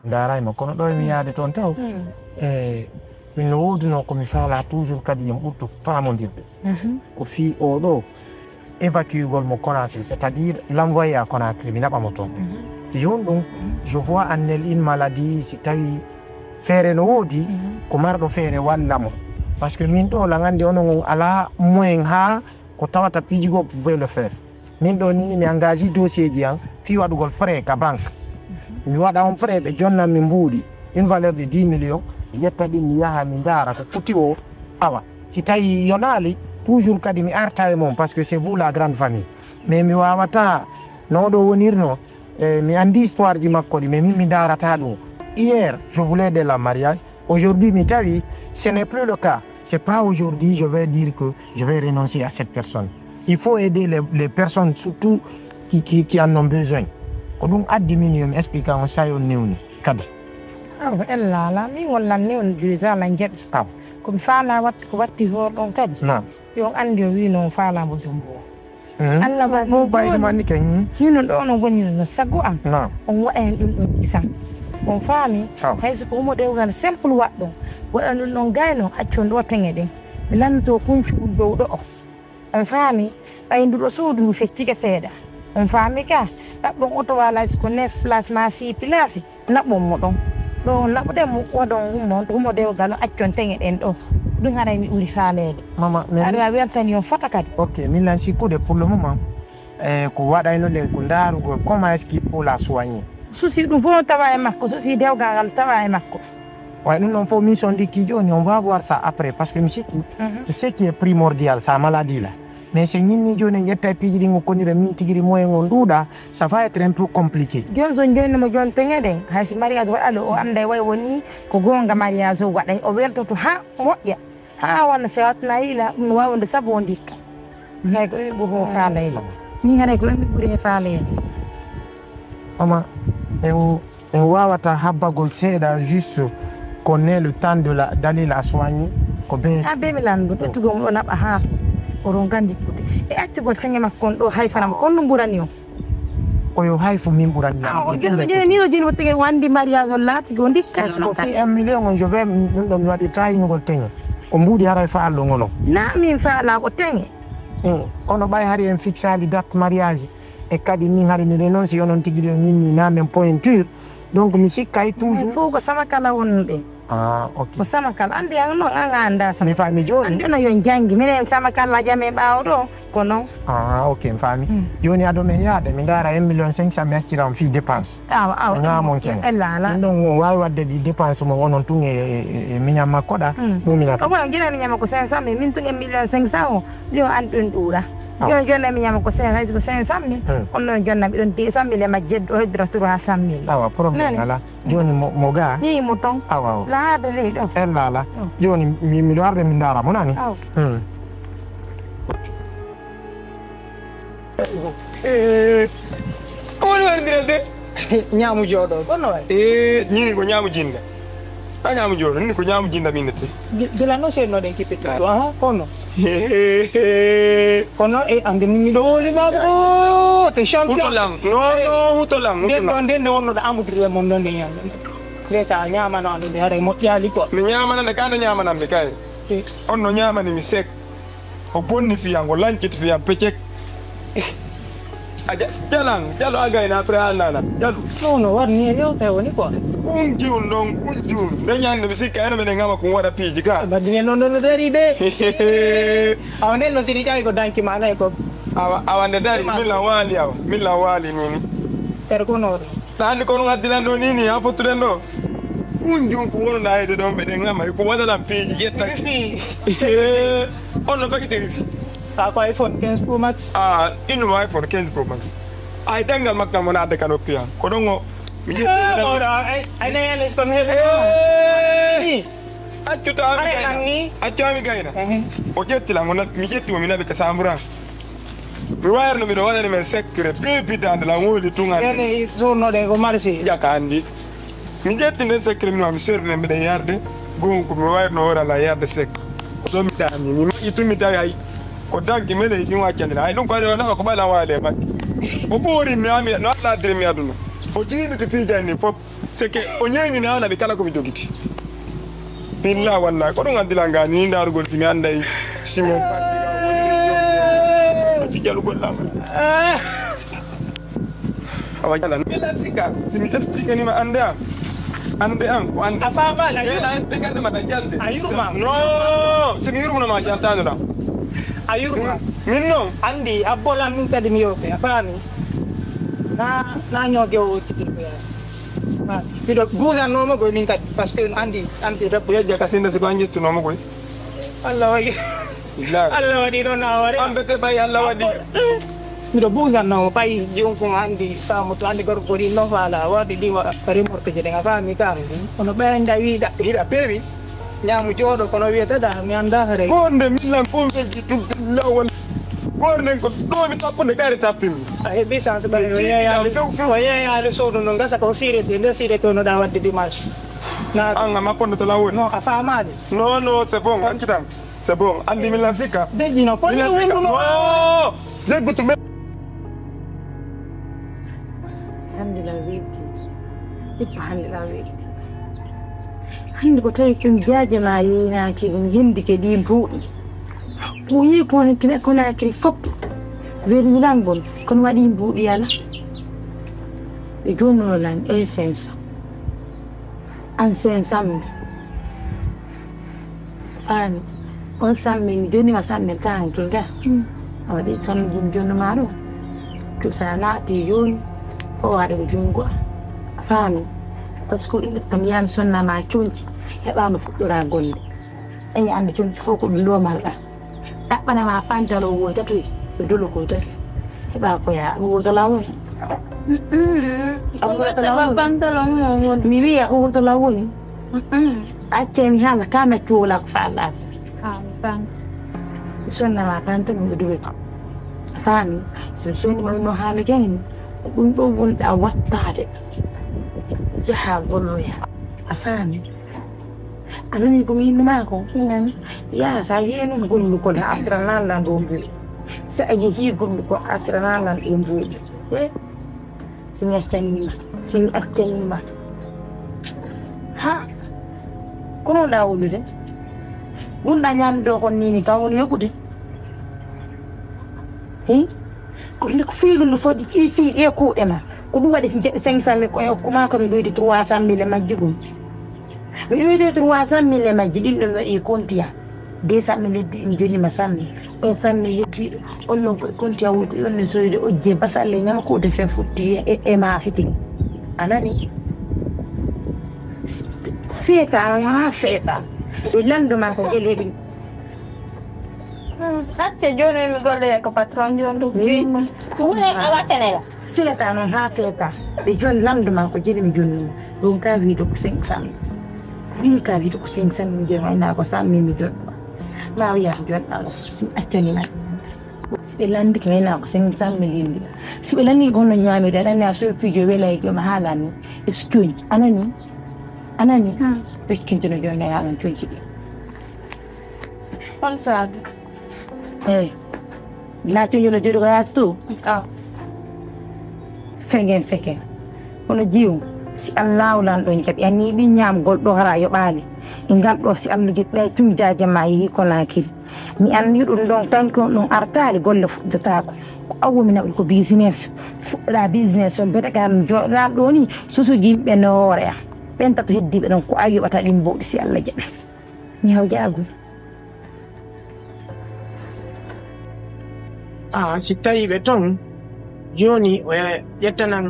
Darai ma kono ɗo mi yaade toon taw min no woduno komi faala toujours kadi yom ɓurtu famodirde ko fii oɗo évacuegol mo Conakry, c'est-à-dire l'envoyer à Conakry mi naɓamo toon yon ɗum je vois en elle une maladie si tawi feere no woodi ko marɗo feere walla mo par ce que min ɗo la gandi onon ala moyen ha ko tawata piijigo pouvait le faire min ɗo ni mi engagé dossier ji an fi waɗugol prêt ka banque mi waɗa on prêt ɓe jonnan mi mbuuɗi une valeur de 10 millions mi ƴetta ɗin mi yaha mi ndaara ko futti o awa si tawi yonaali toujours kadi mi arta e mon parce que c'est vous la grande famille mais mi wawata no ɗo wonirno mi andi histoire ji makko ɗi mais min mi darata ɗum hier je voulais de la mariage aujourd'hui mi tawi ce n'est plus le cas c'est pas aujourd'hui je vais dire que je vais renoncer à cette personne il faut aider les personnes surtout qui en ont besoin ko ɗum addi min yomi explique on sayon newni kadi aw ellala min wallan newni juritala jeeɗ aw komi faala watti ko watti hoɗon kadi yo andi o wi noon faalamo jombo Allah mo bayde manni ken hino ɗo no woni no sago am on waɗa hen ɗum ɗon isan on faami hayso ko humo ɗewgal simple waɗɗon waɗa ɗum ɗon gayno accon ɗo teŋe ɗen mi lanto kuncuɗum dow ɗo o on faami ɓaynduɗo suudu ndu feccike seeɗa on faami ka ɗaɓɓon oto walaji ko 9 place ma 6 place naɓɓon mo ɗon ɗo naɓuɗen mo waɗon humo ɗewgal o accon teŋe ɗen ɗo ɗum haɗa mi ɓuri faalede mama aɗa weltani on fota kadi ok min lan sikkude pour le moment ko waɗayno ɗen ko ndaarugo comment est ce qu'il faut la soigner souci ɗum fof tawa e makko souci dewgal ngal tawa e makko way ɗum ɗon fof min son ndikki joni on va voir ça après parce que mi sikki c'est ce qui est primordial sa maladie là mais c'est ñinni joni ƴetta piiji ɗi gokkodira min tigiri moyen on ɗuuɗa ça va être un peu compliqué joni so jonnimo joni teŋeɗen hayso mariage waɗaɗo o anda e way woni ko gonga mariage o waɗay o weltoto ha moƴƴa ha wona so watna yiila ɗum no wawde saabu o ndikka hay ko ɗum ɓuuro faaleyla min haɗa ko ɗum mi ɓuuri e faaleyla mama en wawata habbagol seeɗa juste qu'on ait le temps d'aller la soigner ko be be mi landu ƴettugol ɗo naɓa ha oɗon gandi fude e accugol teŋe makko on ɗo hayfanam kon no ɓurani o koyo hayfo min ɓurani joni ni o joni wottege o andi mariage o laatigi o ndikka ko fi 1 million on je vais ɗum ɗo mi waɗi trahingol teŋe ko mbuuɗi haray faallo ngono na min faala ko teŋe ono ɓay hari en fixali date mariage e kadi min hari mi renonce onon tigui ɗo minni namen pointure donc mi sikkay toujours fof ko sama kala wonɓe ok ko sama kala andi an noon an anda mi faami joni andi no yon janggi minen sama kala jame ɓaawo ɗo ko noon ok mi faami joni aɗo men yaade mi daara 1 million 500 mi accira on fi dépense awa ñamon ken elala ɗum ɗon wawi wadde ɗi dépense mo onon tun e miñam makkoɗa muminata ko bon jina miñama ko 500 mais min tun e 1 million 500 o yo an ɗum ɗuuɗa joni jonna miñama ko 500 ko 500 mille on ɗon jonna mbiɗon 200 mille e majjedɗo o heddora 300 mille awa probléme ala joni mo ga ni mo ton awa laade ley ɗo ellala joni miɗo arde min daramo nani woni wardiral de ñaamu jooɗo gonno way ñini ko ñaamu jinda ta ñaamu jooɗo ni ko ñaamu jinda min nette gila no sennoɗen kippito kono kono e ande miɗo wolima te champion hutolang non hutolang nden ɗo nden nde wonnoɗo amoudre mon ɗon nde ñamde nde sa ñamano ande nde haɗa moƴƴali quoi mi ñamanande kande ñamanamde kay on no ñamani mi sek o bonni fiyam o lanciti fiyam peccek jalan jalo agayna après alnana jalo non warni e yewte woni quoi kun jiwun ɗon kun jiwun nde ñande mi sikka eno mbiɗen gama ko waɗa piiji ka badine noon ɗo no dari de awa nden no siɗi ƴawi ko danki ma nayi ko awa nde dari min lan waali nini tere konoɗo ɗa andi ko ɗum addinan ɗo nini ha fottuɗen ɗo kun jiwun ko wonoɗa heyde ɗon ɓeɗen gama ko waɗanan piiji ƴetta on no fakitiri fi ko iPhone 15 Pro Max innuma iPhone 15 Pro Max ay dengal makka mo nadde kan hokki han ko ɗon o mi aynayanes komi heɓe accami gayna o ƴettilan mi ƴettimo mi naɓi ka samburan mi wayarno mbiɗo waɗani men secret pepitande lan wooli tugande journoɗe ko marché ƴaka andi mi ƴetti nden secret minma mi serdine mbiɗen yarde gon ko mi wayarno worala yarde sec ɗo mi ɗami mi maƴƴi tumi tawi ay ko danki mele ɗum waccandina ay ɗum ko waɗi o nawa ko ɓaylan waali e makki o ɓoori mi ami no allah addiri mi aduna o jiiɗi to piijani ni fof c'est que on ñeñi na ala be kala ko mi dogiti billa wallahi ko don andila ngani ndar gol timi anday simon parti jalu gol la awa jala mila sika simi explique ni ma ande am ko ande afama la yela te garde ma jalde ayuruma no simi yuruma ma janta no ayuruma minno andi abola min kadi mi yofe afami na nyoge o tiki yas bido bulan no mo go min kadi parce que andi rap ya jaka senda se bangi tu no mo koy Allah wadi Allah wadi no na wari ambete bay Allah wadi bido bulan no pay jungko andi sa mo to andi gor gori no fala wadi di wa remor ke jede afami kam ono be ndawi da ida pewi nyamu jodo kono wiete da mi anda hare gonde milan ko be tu lawal Borne ko do mi tappo ne gari tappim ay bisa sebagai ya le sodo non gasa ko sire to no da wadde dimanche na anga ma pondo to lawo no afa amade no c'est bon ankitam c'est bon andi mi lansika beji no ko no je gutu me alhamdulillah witi alhamdulillah witi hande ko tawi kin jaaje ma yina ki dum hindi ke di buudi buyi ko ne kine ko na kiri fop weli langol kon wadi buudi yala e jono lan essence an sensam an on sammi joni ma sammi kan to gas awadi kan jono maro to sana ti yon o wada jungo fami parce que il tam yam sonna ma chunci heba ma fuddura gonde ay ande chunci foko do malda bana ma pantalo wo tatu dolo ko tatu heba ko ya wo dalawo pantalo mi via wo dalawo acce mi hala kama chola ko falas bang sonna ma pantalo do tan sonni no hala gen bun da wattade jaha goloya afami anani ko min ma ko kinan ya sa yenu gulu ko da atrana lan dombe sa aji hi gulu ko atrana lan dombe sin astani ma ha kono da wulude wunda nyam do ko ni kawon yokude ko ni ko fiilu no fodi fi e ko dema ko dum wadi 500 ko kuma ko mi doyti 300 majjugum mi doyti 300 majjidi dum e kontiya 200 joni masammi on sammi yetti on non ko kontiya wuto on ne soyde o je basalle nyama ko de fen futti e ma fiti anani feta to lando ma ko elebi Satte joni mi golle ko patron jondo ko awatene feta non ha feta be jon lamdo ma ko jeli mi jonni don ka wi to 500 fi ka wi to 500 mi joni na ko sammi mi jon ma wi ya jon ala si atani ma si landi ke na ko 500 million si landi gono nyame da na so fi jo wela e ma halani exchange anani be kinto no joni ya non tonki on sa na tonyo no jodo ga sto fegen kono jiw si Allah lan don jabi ani bi nyam goldo hara yo bali ngam do si Allah jibbe tum jaaje ma yi ko nakil mi an yudum don tanko non artali golle fuddata ko awu mi nawul ko business fuda business on beta kan jodan do ni susu jimbe no hore benta to heddibe don ko ayi bata dim bodi si Allah jabi mi haw jaagu si tawi ɓe ton joni ƴettanan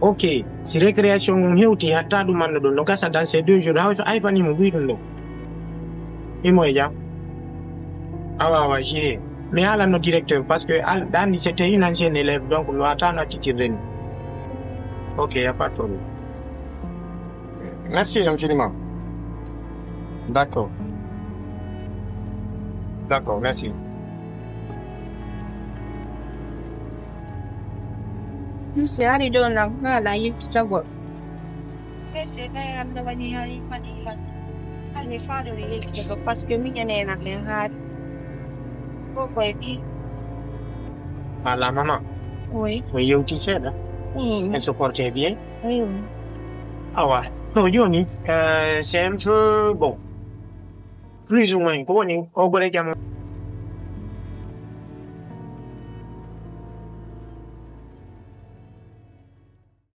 ok si récréation on hewti hatta ɗum manno ɗum no gasa dans ces 2 jours hay fanimo ɓuy ɗum ɗo imo e jam awawa géré mais halanno directeur parce que ɗandi c'était une ancienne élève donc no atano accitirde ni ok y a pas de problème. Merci infiniment. D'accord, merci. Si hari don lang la yit tawo. Se dai anda bani hari panila. Ani fado yit tawo parce que mi nyane na len har. Ko ko e La maman. Oui. Oui, tu sais là. Elle se portait bien. Oui. Ah ouais. Donc, c'est un peu bon. Plus ou moins, on